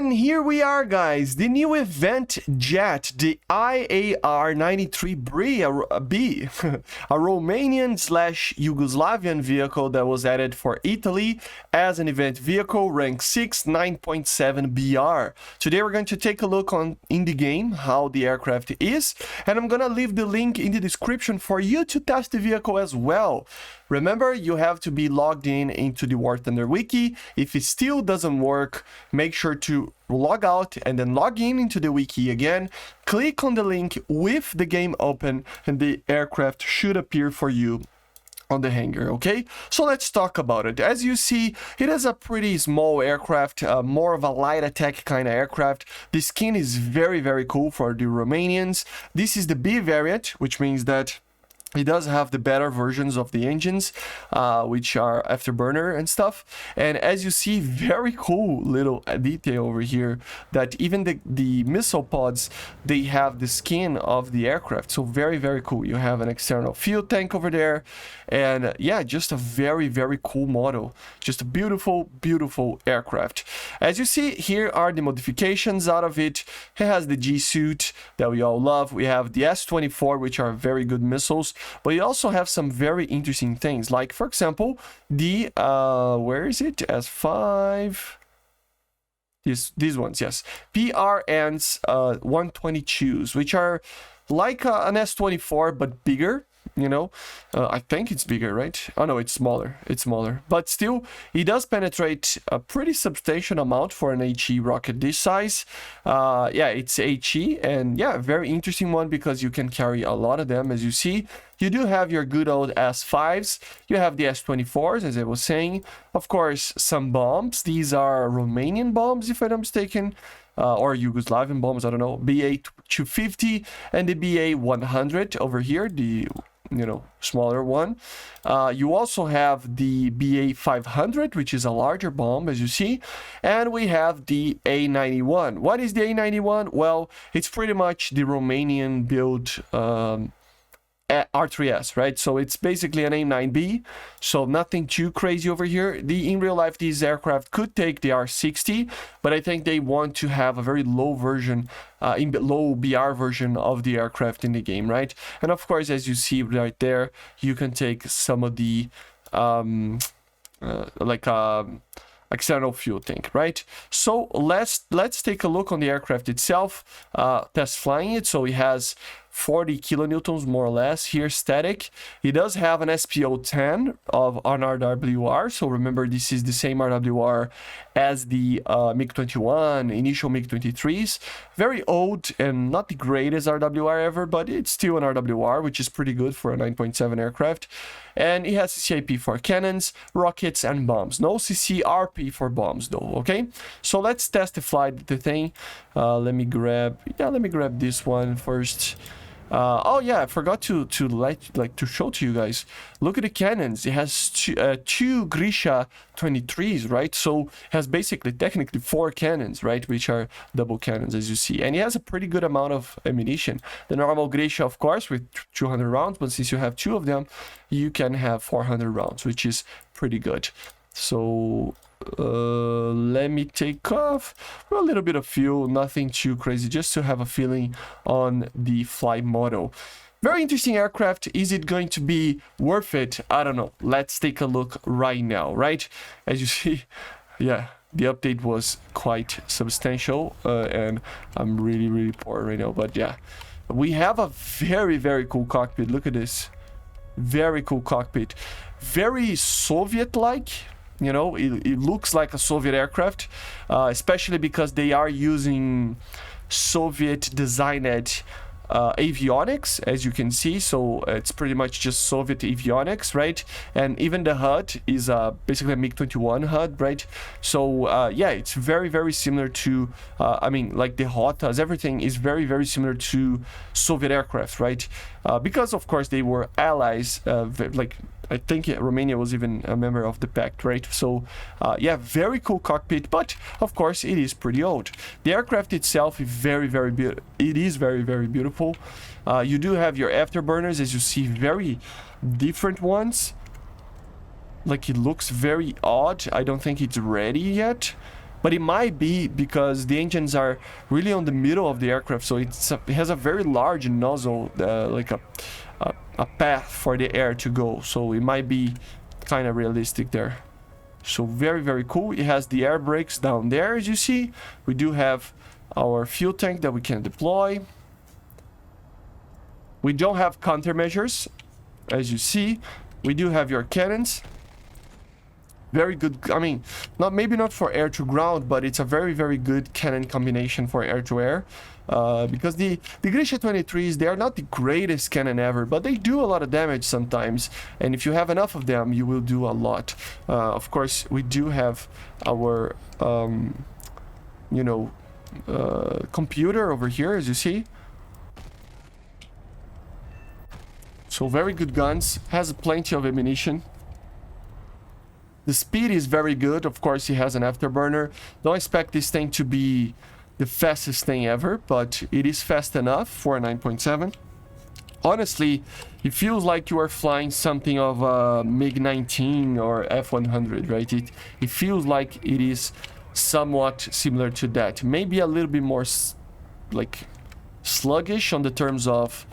And here we are, guys, the new event jet, the IAR-93B, a Romanian/Yugoslavian vehicle that was added for Italy as an event vehicle, rank 6, 9.7 BR. Today we're going to take a look in the game how the aircraft is, and I'm gonna leave the link in the description for you to test the vehicle as well. Remember, you have to be logged into the War Thunder wiki. If it still doesn't work, make sure to log out and then log into the wiki again. Click on the link with the game open and the aircraft should appear for you on the hangar, okay? So let's talk about it. As you see, it is a pretty small aircraft, more of a light attack kind of aircraft. The skin is very, very cool for the Romanians. This is the B variant, which means that it does have the better versions of the engines, which are afterburner and stuff. And as you see, very cool little detail over here that even the missile pods, they have the skin of the aircraft. So very, very cool. You have an external fuel tank over there. And yeah, just a very, very cool model. Just a beautiful, beautiful aircraft. As you see, here are the modifications out of it. It has the G-suit that we all love. We have the S-24, which are very good missiles. But you also have some very interesting things, like, for example, the, where is it? S5. These ones, yes. PRN's 122s, which are like an S-24, but bigger. You know, I think it's bigger, right? Oh no, it's smaller. It's smaller, but still, it does penetrate a pretty substantial amount for an HE rocket this size. Yeah, it's HE, and yeah, very interesting one because you can carry a lot of them. As you see, you do have your good old S5s. You have the S24s, as I was saying. Of course, some bombs. These are Romanian bombs, if I'm not mistaken. Or Yugoslavian bombs, I don't know. BA-250 and the BA-100 over here, the smaller one. You also have the BA-500, which is a larger bomb, as you see, and we have the A-91. What is the A-91? Well, it's pretty much the Romanian built R3S, right? So it's basically an A9B, so nothing too crazy over here. In real life, these aircraft could take the R60, but I think they want to have a very low version, low BR version of the aircraft in the game, right? And of course, as you see right there, you can take some of the external fuel tank, right? So let's take a look on the aircraft itself, test flying it. So it has 40 kilonewtons more or less here, static. It does have an SPO-10 of an RWR, so remember this is the same RWR as the MiG-21 initial MiG-23s. Very old and not the greatest RWR ever, but it's still an RWR, which is pretty good for a 9.7 aircraft. And it has CCIP for cannons, rockets, and bombs. No CCRP for bombs though, okay? So let's test the flight, the thing. Let me grab this one first. Oh yeah, I forgot to show to you guys. Look at the cannons. It has two Grisha 23s, right? So it has basically technically 4 cannons, right? Which are double cannons, as you see. And it has a pretty good amount of ammunition. The normal Grisha, of course, with 200 rounds, but since you have 2 of them, you can have 400 rounds, which is pretty good. So let me take off a little bit of fuel, nothing too crazy, just to have a feeling on the flight model. Very interesting aircraft. Is it going to be worth it? I don't know. Let's take a look right now, right? As you see, yeah, the update was quite substantial, and I'm really poor right now, but yeah, we have a very, very cool cockpit. Look at this. Very cool cockpit. Very Soviet-like. You know, it looks like a Soviet aircraft, especially because they are using Soviet-designed avionics, as you can see. So it's pretty much just Soviet avionics, right? And even the HUD is basically a MiG-21 HUD, right? So yeah, it's very, very similar to, I mean, like the HOTAs, everything is very, very similar to Soviet aircraft, right? Because, of course, they were allies, like, I think Romania was even a member of the pact, right? So, yeah, very cool cockpit, but of course it is pretty old. The aircraft itself is very, very beautiful. It is very, very beautiful. You do have your afterburners, as you see, very different ones. Like, it looks very odd. I don't think it's ready yet. But it might be because the engines are really on the middle of the aircraft, so it has a very large nozzle, like a path for the air to go. So it might be kind of realistic there. So very, very cool. It has the air brakes down there, as you see. We do have our fuel tank that we can deploy. We don't have countermeasures, as you see. We do have your cannons. Very good. I mean, maybe not for air to ground, but it's a very, very good cannon combination for air to air. Because the Grisha 23s, they are not the greatest cannon ever, but they do a lot of damage sometimes. And if you have enough of them, you will do a lot. Of course, we do have our, you know, computer over here, as you see. So very good guns, has plenty of ammunition. The speed is very good. Of course, he has an afterburner. Don't expect this thing to be the fastest thing ever, but it is fast enough for a 9.7. Honestly, it feels like you are flying something of a MiG-19 or F-100, right? It feels like it is somewhat similar to that. Maybe a little bit more like sluggish on the terms of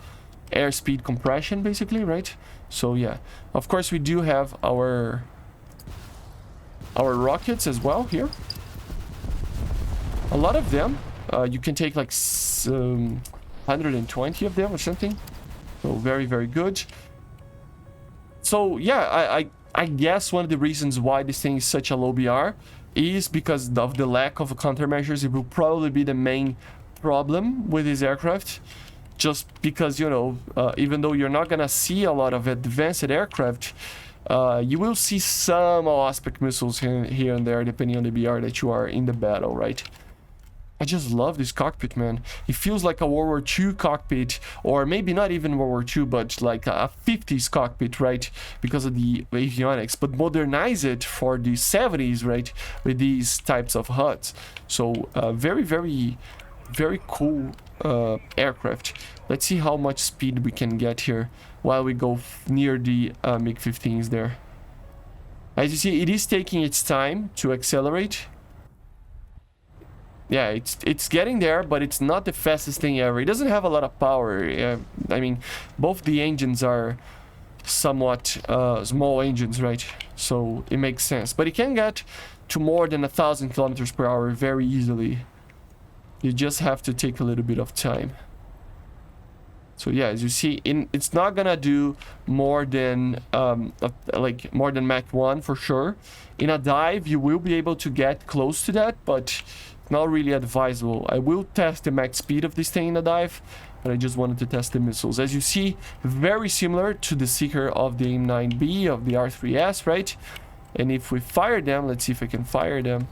airspeed compression, basically, right? So yeah, of course we do have our rockets as well here. A lot of them. You can take like 120 of them or something. So very, very good. So yeah, I guess one of the reasons why this thing is such a low BR is because of the lack of countermeasures. It will probably be the main problem with this aircraft. Just because, you know, even though you're not gonna see a lot of advanced aircraft, you will see some aspect missiles here and there, depending on the BR that you are in the battle, right? I just love this cockpit, man. It feels like a World War II cockpit, or maybe not even World War II, but like a 50s cockpit, right? Because of the avionics, but modernize it for the 70s, right? With these types of HUDs. So very, very, very cool aircraft. Let's see how much speed we can get here while we go near the MiG-15s there. As you see, it is taking its time to accelerate. Yeah, it's getting there, but it's not the fastest thing ever. It doesn't have a lot of power. I mean, both the engines are somewhat small engines, right? So it makes sense. But it can get to more than 1,000 kilometers per hour very easily. You just have to take a little bit of time. So yeah, as you see, it's not gonna do more than like more than Mach 1 for sure. In a dive, you will be able to get close to that, but not really advisable. I will test the max speed of this thing in a dive, but I just wanted to test the missiles. As you see, very similar to the seeker of the AIM-9B, of the R3S, right? And if we fire them, let's see if I can fire them.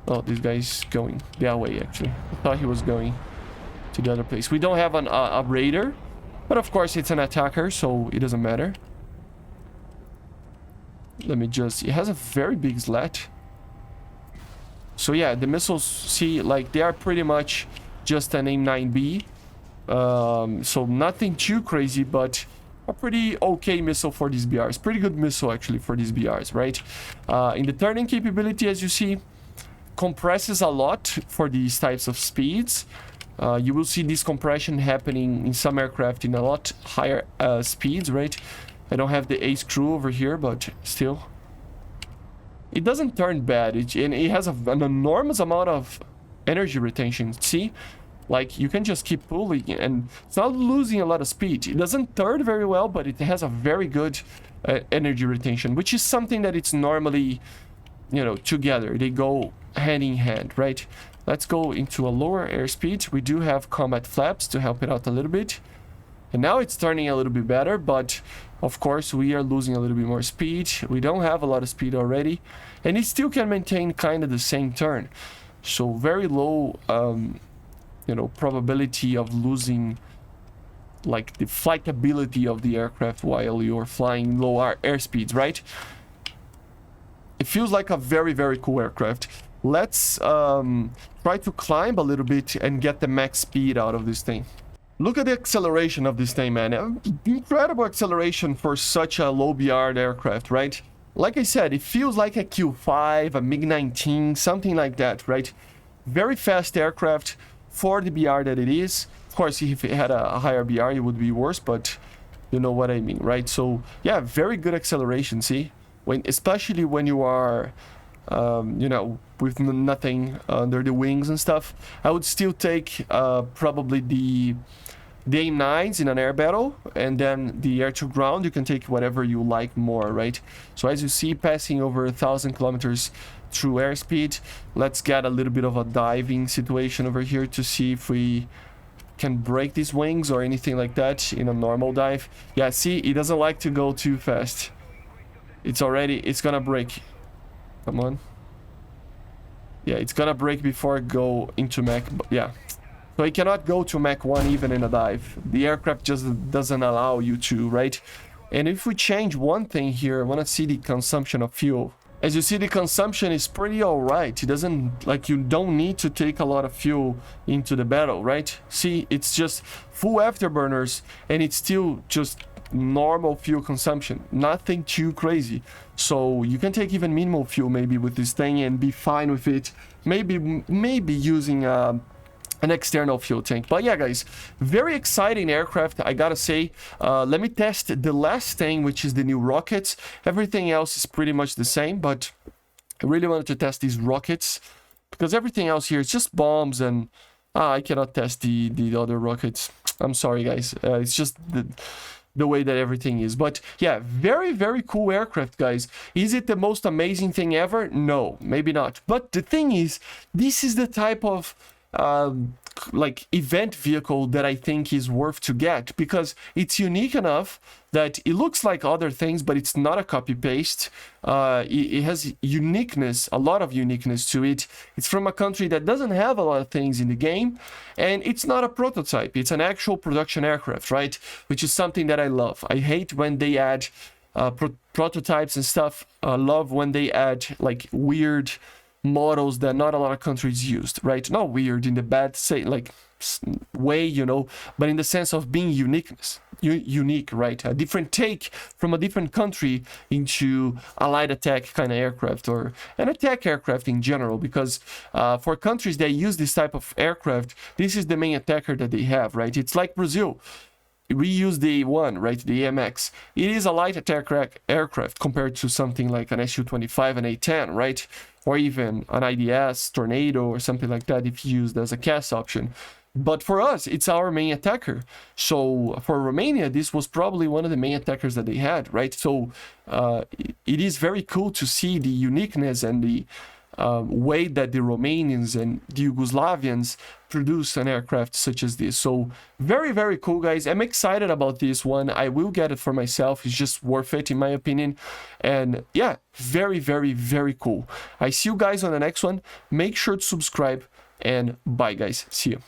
Oh, this guy's going that way, actually. I thought he was going to the other place. We don't have a raider, but of course it's an attacker, so it doesn't matter. Let me just... It has a very big slat. So yeah, the missiles, see, like, they are pretty much just an AIM-9B. So nothing too crazy, but a pretty okay missile for these BRs. Pretty good missile, actually, for these BRs, right? In the turning capability, as you see, compresses a lot for these types of speeds. You will see this compression happening in some aircraft in a lot higher speeds, right? I don't have the ace crew over here, but still. It doesn't turn bad, and it has an enormous amount of energy retention. See? Like, you can just keep pulling, and it's not losing a lot of speed. It doesn't turn very well, but it has a very good energy retention, which is something that it's normally, you know, together. They go hand in hand, right? Let's go into a lower airspeed. We do have combat flaps to help it out a little bit. And now it's turning a little bit better, but of course we are losing a little bit more speed. We don't have a lot of speed already, and it still can maintain kind of the same turn. So very low, you know, probability of losing like the flight ability of the aircraft while you're flying low airspeeds, right? It feels like a very, very cool aircraft. Let's try to climb a little bit and get the max speed out of this thing. Look at the acceleration of this thing, man. Incredible acceleration for such a low BR aircraft, right? like I said, it feels like a Q5, a MiG-19, something like that, right? Very fast aircraft for the BR that it is. Of course, if it had a higher BR, it would be worse, but you know what I mean, right? So yeah, very good acceleration, see? Especially when you are, you know, with nothing under the wings and stuff. I would still take probably the AIM-9s in an air battle, and then the air-to-ground, you can take whatever you like more, right? So as you see, passing over 1,000 kilometers through airspeed. Let's get a little bit of a diving situation over here to see if we can break these wings or anything like that in a normal dive. Yeah, see, it doesn't like to go too fast. It's gonna break. Come on. Yeah, it's gonna break before it go into Mach. Yeah. So it cannot go to Mach 1 even in a dive. The aircraft just doesn't allow you to, right? And if we change one thing here, I want to see the consumption of fuel. As you see, the consumption is pretty alright. It doesn't, like, you don't need to take a lot of fuel into the battle, right? See, it's just full afterburners, and it's still just normal fuel consumption. Nothing too crazy. So you can take even minimal fuel maybe with this thing and be fine with it. Maybe using an external fuel tank. But yeah, guys, very exciting aircraft, I gotta say. Let me test the last thing, which is the new rockets. Everything else is pretty much the same, but I really wanted to test these rockets because everything else here is just bombs, and I cannot test the other rockets. I'm sorry, guys. It's just the way that everything is. But yeah, very, very cool aircraft, guys. Is it the most amazing thing ever? No, maybe not. But the thing is, this is the type of like event vehicle that I think is worth to get, because it's unique enough that it looks like other things, but it's not a copy paste. It has uniqueness, a lot of uniqueness to it. It's from a country that doesn't have a lot of things in the game, and it's not a prototype. It's an actual production aircraft, right? Which is something that I love. I hate when they add prototypes and stuff. I love when they add like weird models that not a lot of countries used, right? Not weird in the bad say like way, you know, but in the sense of being unique, right? A different take from a different country into a light attack kind of aircraft, or an attack aircraft in general, because for countries that use this type of aircraft, this is the main attacker that they have, right? It's like Brazil. We use the A1, right? The AMX. It is a light attack aircraft compared to something like an Su-25 and A-10, right? Or even an IDS, Tornado, or something like that if used as a CAS option. But for us, it's our main attacker. So for Romania, this was probably one of the main attackers that they had, right? So it is very cool to see the uniqueness and the way that the Romanians and the Yugoslavians produce an aircraft such as this. So very, very cool, guys. I'm excited about this one. I will get it for myself. It's just worth it in my opinion. And yeah, very, very, very cool. I see you guys on the next one. Make sure to subscribe, and bye, guys. See you.